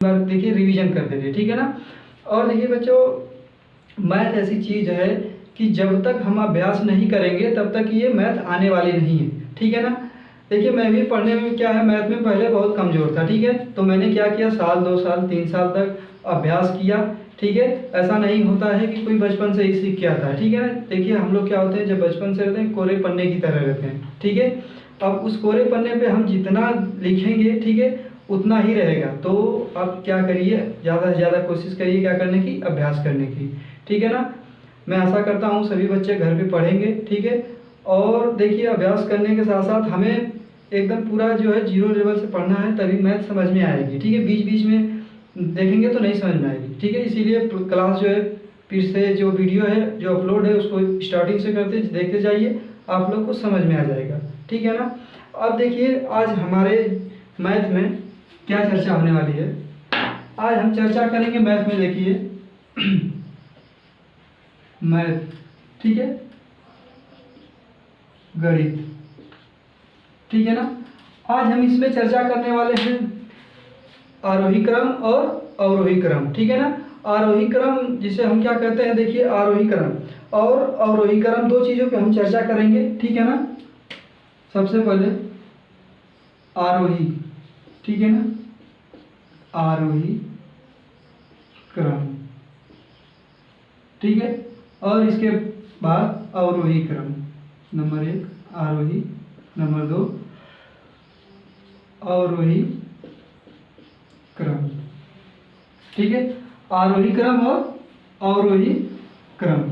बार देखिए रिवीजन करते रहिए, ठीक है ना। और देखिए बच्चों, मैथ ऐसी चीज़ है कि जब तक हम अभ्यास नहीं करेंगे तब तक ये मैथ आने वाली नहीं है, ठीक है ना। देखिए मैं भी पढ़ने में क्या है, मैथ में पहले बहुत कमज़ोर था, ठीक है। तो मैंने क्या किया, साल 2 साल 3 साल तक अभ्यास किया, ठीक है। ऐसा नहीं होता है कि कोई बचपन से ही सीख के आता है, ठीक है ना। देखिए हम लोग क्या होते हैं, जब बचपन से रहते हैं कोरे पन्ने की तरह रहते हैं, ठीक है। अब उस कोरे पन्ने पे हम जितना लिखेंगे, ठीक है, उतना ही रहेगा। तो अब क्या करिए, ज़्यादा से ज़्यादा कोशिश करिए क्या करने की, अभ्यास करने की, ठीक है ना। मैं आशा करता हूँ सभी बच्चे घर पे पढ़ेंगे, ठीक है। और देखिए अभ्यास करने के साथ साथ हमें एकदम पूरा जो है 0 लेवल से पढ़ना है, तभी मैथ समझ में आएगी, ठीक है। बीच बीच में देखेंगे तो नहीं समझ में आएगी, ठीक है। इसीलिए क्लास जो है फिर से जो वीडियो है जो अपलोड है उसको स्टार्टिंग से करते देखते जाइए, आप लोग को समझ में आ जाएगा, ठीक है ना। अब देखिए आज हमारे मैथ में क्या चर्चा होने वाली है। आज हम चर्चा करेंगे मैथ में, देखिए मैथ, ठीक है, गणित, ठीक है ना। आज हम इसमें चर्चा करने वाले हैं आरोही क्रम और अवरोही क्रम, ठीक है ना। आरोही क्रम जिसे हम क्या कहते हैं, देखिए आरोही क्रम और अवरोही क्रम, दो चीज़ों पे हम चर्चा करेंगे, ठीक है ना। सबसे पहले आरोही, ठीक है ना, आरोही क्रम, ठीक है। और इसके बाद अवरोही क्रम, नंबर 1 आरोही, नंबर 2 अवरोही क्रम, ठीक है। आरोही क्रम और अवरोही क्रम,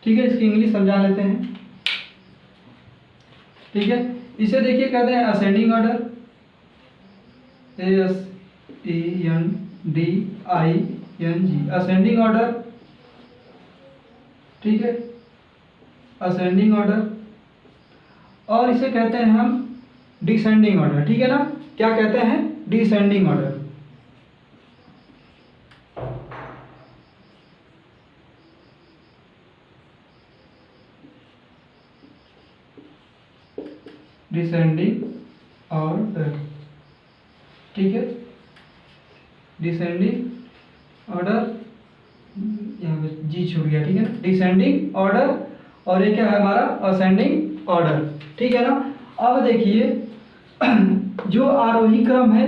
ठीक है। इसकी इंग्लिश समझा लेते हैं, ठीक है। इसे देखिए कहते हैं ascending order, ASENDING, ascending order, ठीक है, असेंडिंग ऑर्डर। और इसे कहते हैं हम डिसेंडिंग ऑर्डर, ठीक है ना। क्या कहते हैं, डिसेंडिंग ऑर्डर, डिसेंडिंग ऑर्डर, ठीक है, डिसेंडिंग ऑर्डर, यहाँ पे जी छूट गया, ठीक है ना, डिसेंडिंग ऑर्डर। और ये क्या है हमारा, असेंडिंग ऑर्डर, ठीक है ना। अब देखिए जो आरोही क्रम है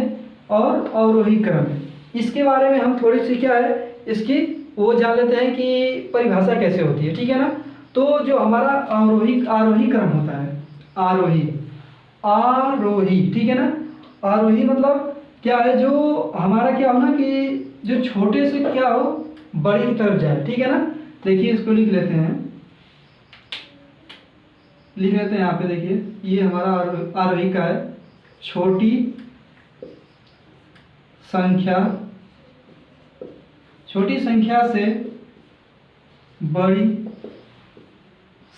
और अवरोही क्रम है, इसके बारे में हम थोड़ी सी क्या है इसकी वो जान लेते हैं कि परिभाषा कैसे होती है, ठीक है ना। तो जो हमारा आरोही क्रम होता है, आरोही, ठीक है ना। आरोही मतलब क्या है, जो हमारा क्या हो ना कि जो छोटे से क्या हो बड़ी की तरफ जाए, ठीक है ना। देखिए इसको लिख लेते हैं, यहाँ पे देखिए, ये हमारा आरोही का है, छोटी संख्या से बड़ी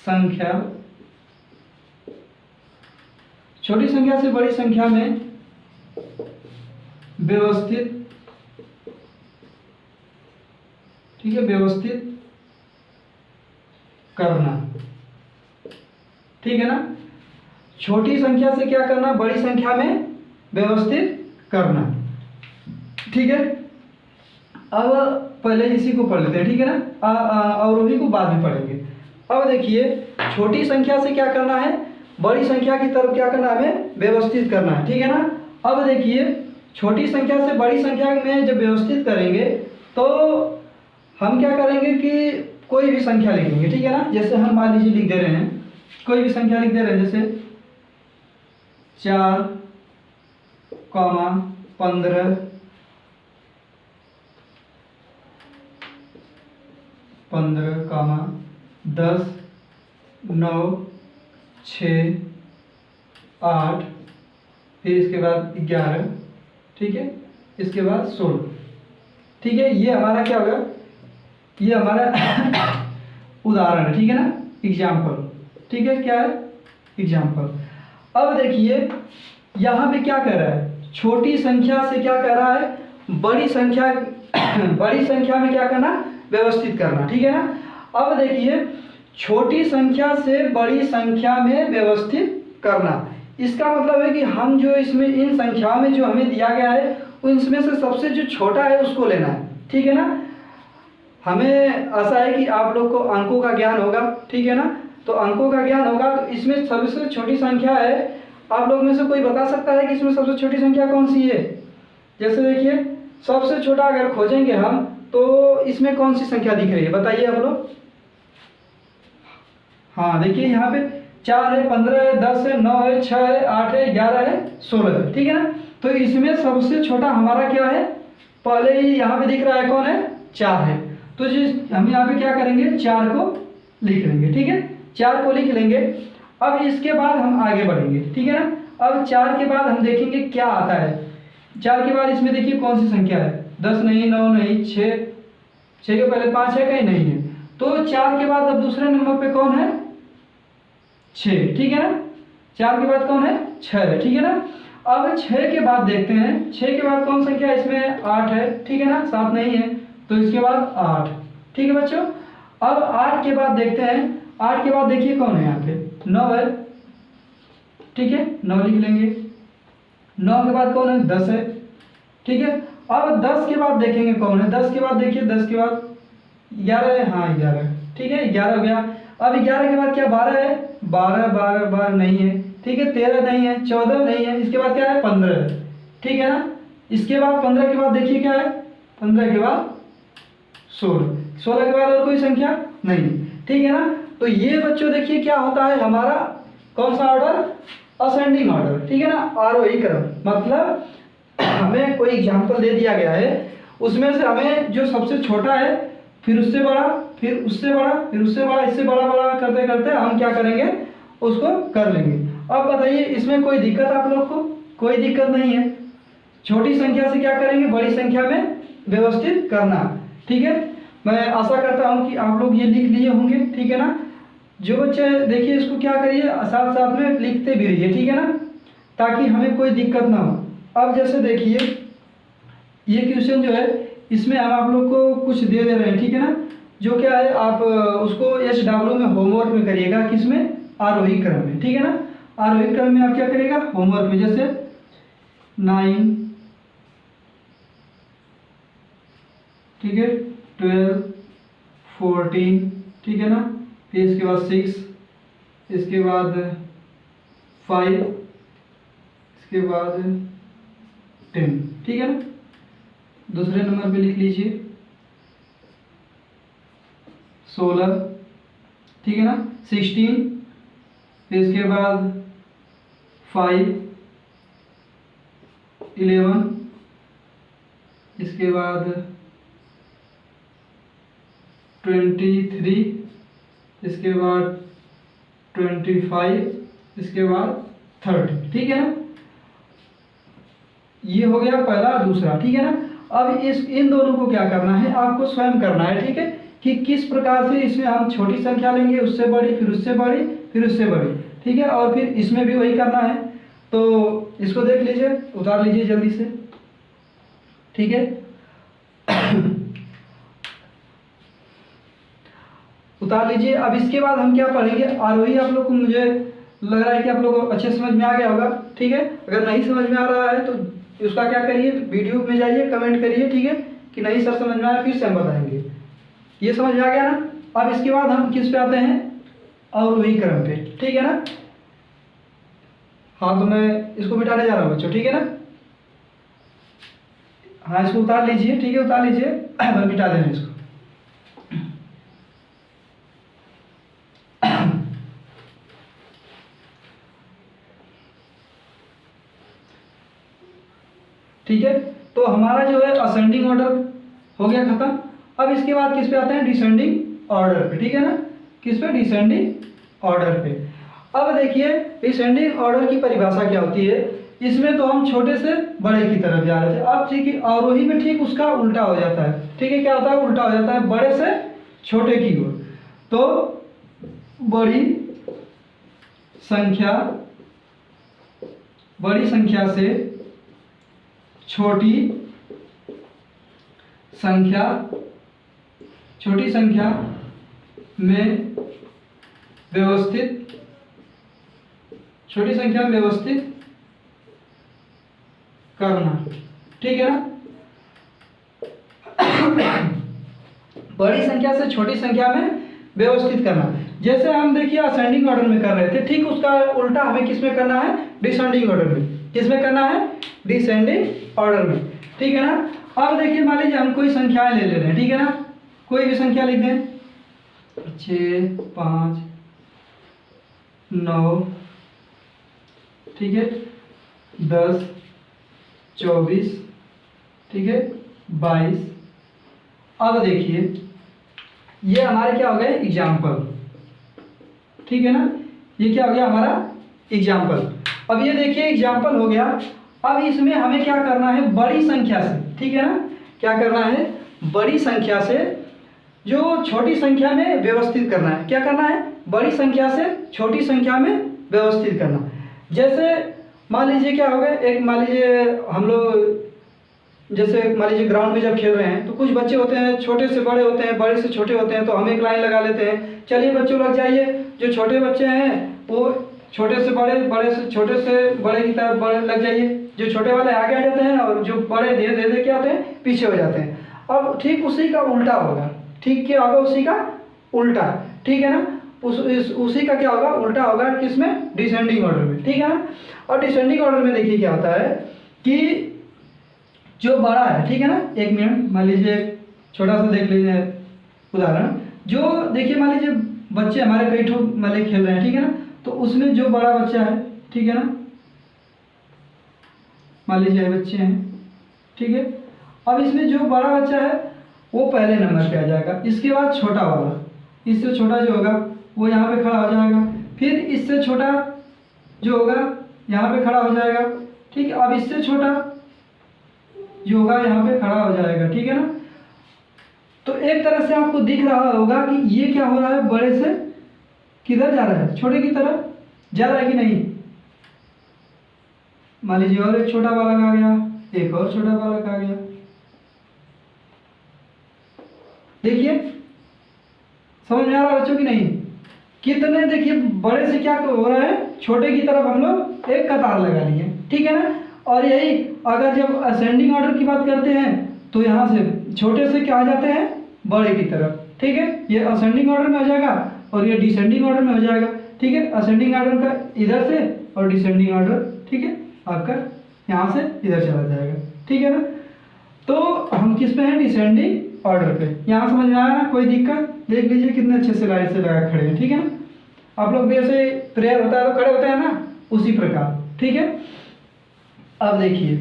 संख्या, छोटी संख्या से बड़ी संख्या में व्यवस्थित, ठीक है, व्यवस्थित करना, ठीक है ना। छोटी संख्या से क्या करना, बड़ी संख्या में व्यवस्थित करना, ठीक है। अब पहले इसी को पढ़ लेते हैं, ठीक है ना, अवरोही को बाद में पढ़ेंगे। अब देखिए छोटी संख्या से क्या करना है, बड़ी संख्या की तरफ क्या करना है, हमें व्यवस्थित करना है, ठीक है ना। अब देखिए छोटी संख्या से बड़ी संख्या में जब व्यवस्थित करेंगे तो हम क्या करेंगे कि कोई भी संख्या लिखेंगे, ठीक है ना। जैसे हम मान लीजिए लिख दे रहे हैं, कोई भी संख्या लिख दे रहे हैं, जैसे 4, 15, 10, 9, 6, 8, फिर इसके बाद 11, ठीक है, इसके बाद 16, ठीक है। ये हमारा क्या होगा, ये हमारा उदाहरण है, ठीक है ना, एग्जाम्पल, ठीक है, क्या है, एग्जाम्पल। अब देखिए यहाँ पे क्या कह रहा है, छोटी संख्या से क्या कह रहा है, बड़ी संख्या में क्या करना, व्यवस्थित करना, ठीक है ना। अब देखिए छोटी संख्या से बड़ी संख्या में व्यवस्थित करना, इसका मतलब है कि हम जो इसमें इन संख्याओं में जो हमें दिया गया है उनमें से सबसे जो छोटा है उसको लेना है, ठीक है ना। हमें आशा है कि आप लोग को अंकों का ज्ञान होगा, ठीक है ना। तो अंकों का ज्ञान होगा तो इसमें सबसे छोटी संख्या है, आप लोग में से कोई बता सकता है कि इसमें सबसे छोटी संख्या कौन सी है? जैसे देखिए सबसे छोटा अगर खोजेंगे हम तो इसमें कौन सी संख्या दिख रही है बताइए आप लोग। हाँ देखिए यहाँ पे 4 है, 15 है, 10 है, 9 है, 6 है, 8 है, 11 है, 16 है, ठीक है ना। तो इसमें सबसे छोटा हमारा क्या है? पहले ही यहाँ पे दिख रहा है कौन है? 4 है। तो हम यहाँ पे क्या करेंगे? 4 को लिख लेंगे, ठीक है। 4 को लिख लेंगे। अब इसके बाद हम आगे बढ़ेंगे, ठीक है ना। अब 4 के बाद हम देखेंगे क्या आता है। 4 के बाद इसमें देखिए कौन सी संख्या है? 10 नहीं, 9 नहीं, 6 के पहले 5 है कहीं नहीं है। तो 4 के बाद अब दूसरे नंबर पे कौन है? 6, ठीक है ना। 4 के बाद कौन है? 6 है, ठीक है ना। अब 6 के बाद देखते हैं 6 के बाद कौन संख्या है? इसमें 8 है, ठीक है ना। 7 नहीं है तो इसके बाद 8, ठीक है बच्चों। अब 8 के बाद देखते हैं, 8 के बाद देखिए कौन है? यहाँ पे 9 है, ठीक है, 9 लिख लेंगे। 9 के बाद कौन है? 10 है, ठीक है। अब 10 के बाद देखेंगे कौन है? 10 के बाद देखिए 10 के बाद 11 है, हाँ 11, ठीक है, 11 हो गया। अब 11 के बाद क्या? 12 है, 12 नहीं है, ठीक है। 13 नहीं है, 14 नहीं है, इसके बाद क्या है? 15 है, ठीक है ना। इसके बाद 15 के बाद देखिए क्या है? 15 के बाद 16 के बाद और कोई संख्या नहीं, ठीक है ना। तो ये बच्चों देखिए क्या होता है हमारा कौन सा ऑर्डर? असेंडिंग ऑर्डर, ठीक है ना, आरोही क्रम। मतलब हमें कोई एग्जाम्पल दे दिया गया है, उसमें से हमें जो सबसे छोटा है, फिर उससे बड़ा, फिर उससे बड़ा, फिर उससे बड़ा, इससे बड़ा बड़ा करते करते हम क्या करेंगे? उसको कर लेंगे। अब बताइए इसमें कोई दिक्कत आप लोग को? कोई दिक्कत नहीं है। छोटी संख्या से क्या करेंगे? बड़ी संख्या में व्यवस्थित करना, ठीक है। मैं आशा करता हूँ कि आप लोग ये लिख लिए होंगे, ठीक है ना। जो बच्चे देखिए इसको क्या करिए, साथ साथ में लिखते भी रहिए, ठीक है ना, ताकि हमें कोई दिक्कत ना हो। अब जैसे देखिए ये क्वेश्चन जो है इसमें हम आप लोग को कुछ दे रहे हैं, ठीक है ना। जो क्या है आप उसको SW में होमवर्क में करिएगा, किसमें? आरोही क्रम में, ठीक है ना। आरोही क्रम में आप क्या करिएगा? होमवर्क में, जैसे 9, ठीक है, 12, 14, ठीक है ना। फिर इसके बाद 6, इसके बाद 5, इसके बाद 10, ठीक है ना। दूसरे नंबर पे लिख लीजिए 16, ठीक है ना, 16, फिर इसके बाद 5, 11, इसके बाद 23, इसके बाद 25, इसके बाद 30, ठीक है ना। ये हो गया पहला, दूसरा, ठीक है ना। अब इन दोनों को क्या करना है? आपको स्वयं करना है, ठीक है, कि किस प्रकार से इसमें हम छोटी संख्या लेंगे, उससे बड़ी, फिर उससे बड़ी, फिर उससे बड़ी, ठीक है। और फिर इसमें भी वही करना है। तो इसको देख लीजिए, उतार लीजिए जल्दी से, ठीक है। उतार लीजिए। अब इसके बाद हम क्या पढ़ेंगे? आरोही आप लोग को मुझे लग रहा है कि आप लोग को अच्छे समझ में आ गया होगा, ठीक है। अगर नहीं समझ में आ रहा है तो उसका क्या करिए? वीडियो में जाइए, कमेंट करिए, ठीक है, कि नहीं सर समझ में आया, फिर से हम बताएंगे। ये समझ में आ गया ना। अब इसके बाद हम किस पे आते हैं? अवरोही क्रम पे, ठीक है ना। हाँ तो मैं इसको मिटाने जा रहा हूँ बच्चों, ठीक है ना। हाँ इसको उतार लीजिए, ठीक है, उतार लीजिए, मैं मिटा देना इसको। ठीक है, तो हमारा जो है असेंडिंग ऑर्डर हो गया खत्म। अब इसके बाद किस पे आते हैं? डिसेंडिंग ऑर्डर पे, ठीक है ना। किस पे? डिसेंडिंग ऑर्डर पे। अब देखिए डिसेंडिंग ऑर्डर की परिभाषा क्या होती है। इसमें तो हम छोटे से बड़े की तरफ जा रहे थे। अब ठीक है, आरोही में ठीक उसका उल्टा हो जाता है, ठीक है। क्या होता है? उल्टा हो जाता है, बड़े से छोटे की ओर। तो बड़ी संख्या से छोटी संख्या में व्यवस्थित करना, ठीक है ना। बड़ी संख्या से छोटी संख्या में व्यवस्थित करना। जैसे हम देखिए असेंडिंग ऑर्डर में कर रहे थे, ठीक उसका उल्टा हमें किस में करना है, डिसेंडिंग ऑर्डर में। किस में करना है, डिसेंडिंग ऑर्डर में, ठीक है ना। अब देखिए मान लीजिए हम कोई संख्याएं ले रहे हैं, ठीक है ना, कोई भी संख्या लिख दें, 6, 5, 9, ठीक है, 10, 24, ठीक है, 22। अब देखिए ये हमारे क्या हो गए, एग्जाम्पल, ठीक है ना, ये क्या हो गया हमारा एग्जाम्पल। अब ये देखिए एग्जाम्पल हो गया। अब इसमें हमें क्या करना है, बड़ी संख्या से, ठीक है ना, क्या करना है, बड़ी संख्या से जो छोटी संख्या में व्यवस्थित करना है। क्या करना है, बड़ी संख्या से छोटी संख्या में व्यवस्थित करना। जैसे मान लीजिए क्या हो गया, एक मान लीजिए हम लोग जैसे मान लीजिए ग्राउंड में जब खेल रहे हैं तो कुछ बच्चे होते हैं छोटे से बड़े होते हैं, बड़े से छोटे होते हैं, तो हम एक लाइन लगा लेते हैं, चलिए बच्चों लग जाइए। जो छोटे बच्चे हैं वो छोटे से बड़े, बड़े से छोटे से बड़े की तरफ बड़े लग जाइए। जो छोटे वाले आगे आ जाते हैं और जो बड़े धीरे धीरे क्या होते हैं, पीछे हो जाते हैं। अब ठीक उसी का उल्टा होगा, ठीक क्या होगा, उसी का उल्टा, ठीक है ना। उसी का क्या होगा, उल्टा होगा, किसमें, डिसेंडिंग ऑर्डर में, ठीक है ना। और डिसेंडिंग ऑर्डर में देखिए क्या होता है कि जो बड़ा है, ठीक है ना, एक मिनट मान लीजिए छोटा सा देख लीजिए उदाहरण। जो देखिए मान लीजिए बच्चे हमारे कई ठो मतलब खेल रहे हैं, ठीक है ना, तो उसमें जो बड़ा बच्चा है, ठीक है ना, मान लीजिए बच्चे हैं, ठीक है। अब इसमें जो बड़ा बच्चा है वो पहले नंबर पे आ जाएगा, इसके बाद छोटा वाला, इससे छोटा जो होगा वो यहाँ पे खड़ा हो जाएगा, फिर इससे छोटा जो होगा यहाँ पे खड़ा हो जाएगा, ठीक है। अब इससे छोटा जो होगा यहाँ पे खड़ा हो जाएगा, ठीक है ना। तो एक तरह से आपको दिख रहा होगा कि ये क्या हो रहा है, बड़े से किधर जा रहा है, छोटे की तरफ जा रहा है कि नहीं। मान लीजिए और एक छोटा बालक आ गया, एक और छोटा बालक आ गया, देखिए समझ में आ रहा है बच्चों की नहीं, कितने देखिए बड़े से क्या हो रहा है, छोटे की तरफ हम लोग एक कतार लगा लिए, ठीक है ना। और यही अगर जब असेंडिंग ऑर्डर की बात करते हैं तो यहाँ से छोटे से क्या आ जाते हैं, बड़े की तरफ, ठीक है। ये असेंडिंग ऑर्डर में हो जाएगा और ये डिसेंडिंग ऑर्डर में हो जाएगा, ठीक है। असेंडिंग ऑर्डर का इधर से और डिसेंडिंग ऑर्डर, ठीक है, आपका यहाँ से इधर चला जाएगा, ठीक है ना। तो हम किस पे हैं, डिसेंडिंग ऑर्डर पे। यहाँ समझ में आया ना, कोई दिक्कत, देख लीजिए कितने अच्छे से लाइन से लगा खड़े हैं, ठीक है ना। आप लोग भी ऐसे प्रेयर होता है तो खड़े होते हैं ना, उसी प्रकार, ठीक है। अब देखिए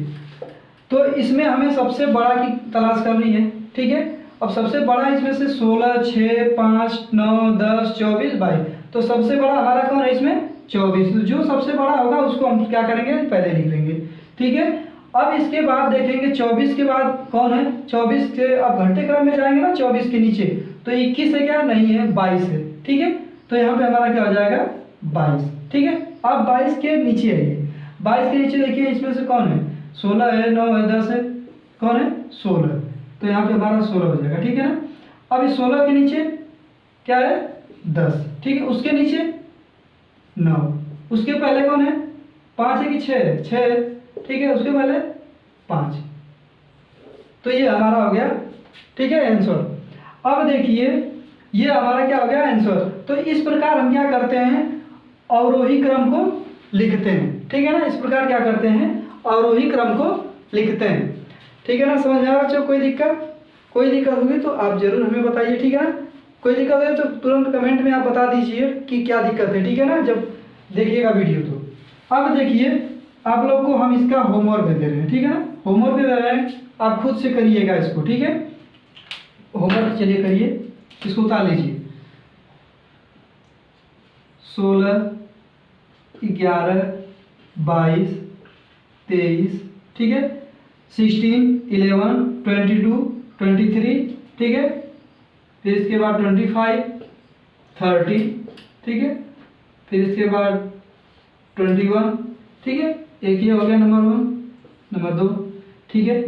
तो इसमें हमें सबसे बड़ा की तलाश करनी है, ठीक है। अब सबसे बड़ा इसमें से 16, 6, 5, 9, 10, 24, 22, तो सबसे बड़ा हमारा कौन है इसमें, 24। जो सबसे बड़ा होगा उसको हम क्या करेंगे, पहले लिख लेंगे, ठीक है। अब इसके बाद देखेंगे 24 के बाद कौन है, 24 के अब घटते क्रम में जाएंगे ना, 24 के नीचे तो 21 है क्या, नहीं है, 22 है, ठीक है। तो यहाँ पे हमारा क्या हो जाएगा, 22, ठीक है। अब 22 के नीचे आइए, 22 के नीचे देखिए इसमें से कौन है, 16 है, 9 है, 10 है, कौन है, 16, तो यहाँ पे हमारा 16 हो जाएगा, ठीक है ना। अब इस 16 के नीचे क्या है, 10, ठीक है। उसके नीचे 9, उसके पहले कौन है, 5 है कि 6 है, 6 है, ठीक है। उसके पहले 5, तो ये हमारा हो गया, ठीक है, आंसर। अब देखिए ये हमारा क्या हो गया, आंसर। तो इस प्रकार हम क्या करते हैं, अवरोही क्रम को लिखते हैं, ठीक है ना। इस प्रकार क्या करते हैं, अवरोही क्रम को लिखते हैं, ठीक है ना। समझ में आ रहा बच्चों, कोई दिक्कत होगी तो आप जरूर हमें बताइए, ठीक है ना। कोई दिक्कत है तो तुरंत कमेंट में आप बता दीजिए कि क्या दिक्कत है, ठीक है ना, जब देखिएगा वीडियो तो। अब देखिए आप लोग को हम इसका होमवर्क दे रहे हैं, ठीक है ना, होमवर्क दे रहे हैं, आप खुद से करिएगा इसको, ठीक है। होमवर्क चलिए करिए, इसको उतार लीजिए। 16, 11, 22, 23, ठीक है, 16, 11, 22, 23, ठीक है। फिर इसके बाद 25, 30, ठीक है। फिर इसके बाद 21, ठीक है। एक ये हो गया नंबर 1, नंबर 2, ठीक है।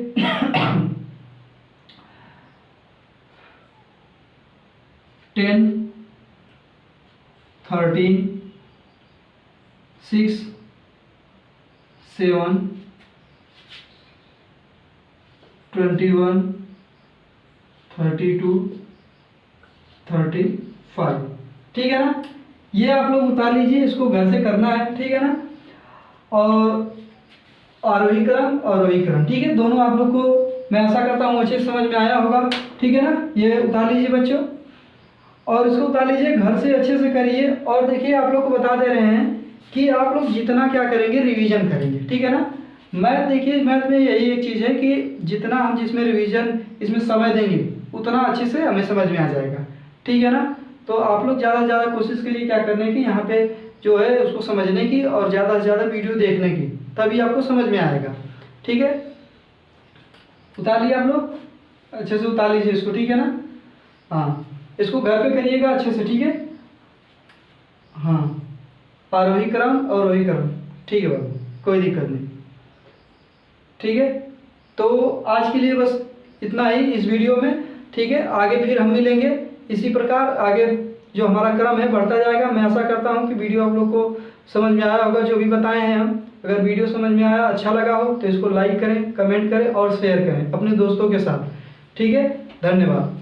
10, 13, 6, 7, 21, 32, 35। ठीक है ना, ये आप लोग उतार लीजिए, इसको घर से करना है। ठीक है ना, और आरोही क्रम अवरोही क्रम, ठीक है, दोनों आप लोग को मैं आशा करता हूँ अच्छे से समझ में आया होगा। ठीक है ना, ये उतार लीजिए बच्चों, और इसको उतार लीजिए, घर से अच्छे से करिए। और देखिए आप लोग को बता दे रहे हैं कि आप लोग जितना क्या करेंगे, रिवीजन करेंगे। ठीक है ना, मैथ देखिए, मैथ में यही एक चीज़ है कि जितना हम जिसमें रिवीजन इसमें समय देंगे उतना अच्छे से हमें समझ में आ जाएगा। ठीक है ना, तो आप लोग ज़्यादा से ज़्यादा कोशिश करिए क्या करने की, यहाँ पे जो है उसको समझने की, और ज़्यादा से ज़्यादा वीडियो देखने की, तभी आपको समझ में आएगा। ठीक है, उतार लिया आप लोग, अच्छे से उतार लीजिए इसको। ठीक है ना, हाँ, इसको घर पे करिएगा अच्छे से। ठीक है, हाँ, आरोही क्रम अवरोही क्रम। ठीक है बाबू, कोई दिक्कत नहीं। ठीक है, तो आज के लिए बस इतना ही इस वीडियो में। ठीक है, आगे फिर हम मिलेंगे इसी प्रकार, आगे जो हमारा क्रम है बढ़ता जाएगा। मैं आशा करता हूँ कि वीडियो आप लोग को समझ में आया होगा, जो भी बताए हैं हम। अगर वीडियो समझ में आया, अच्छा लगा हो, तो इसको लाइक करें, कमेंट करें और शेयर करें अपने दोस्तों के साथ। ठीक है, धन्यवाद।